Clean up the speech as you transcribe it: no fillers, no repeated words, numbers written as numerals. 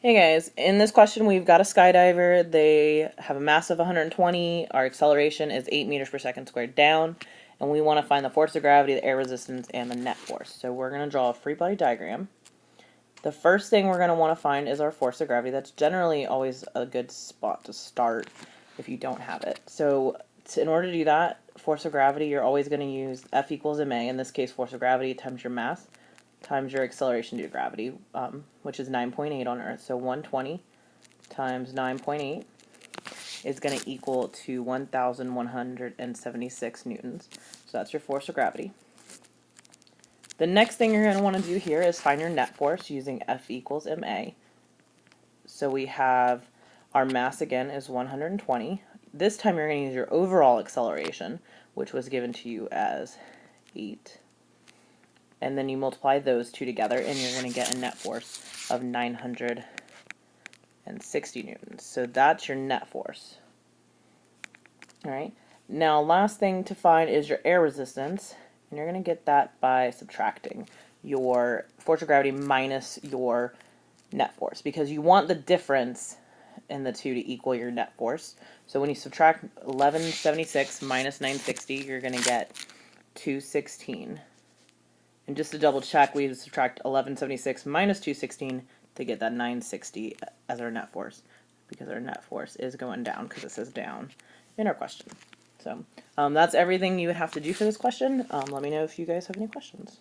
Hey guys, in this question we've got a skydiver. They have a mass of 120, our acceleration is 8 meters per second squared down, and we want to find the force of gravity, the air resistance, and the net force. So we're going to draw a free body diagram. The first thing we're going to want to find is our force of gravity. That's generally always a good spot to start if you don't have it. So in order to do that, force of gravity, you're always going to use F equals ma, in this case force of gravity times your mass, times your acceleration due to gravity, which is 9.8 on Earth. So 120 times 9.8 is going to equal to 1,176 newtons. So that's your force of gravity. The next thing you're going to want to do here is find your net force using F equals ma. So we have our mass again is 120. This time you're going to use your overall acceleration, which was given to you as 8. And then you multiply those two together and you're going to get a net force of 960 newtons. So that's your net force. Alright, now last thing to find is your air resistance, and you're going to get that by subtracting your force of gravity minus your net force, because you want the difference in the two to equal your net force. So when you subtract 1176 minus 960, you're going to get 216. And just to double check, we subtract 1176 minus 216 to get that 960 as our net force, because our net force is going down because it says down in our question. So that's everything you would have to do for this question. Let me know if you guys have any questions.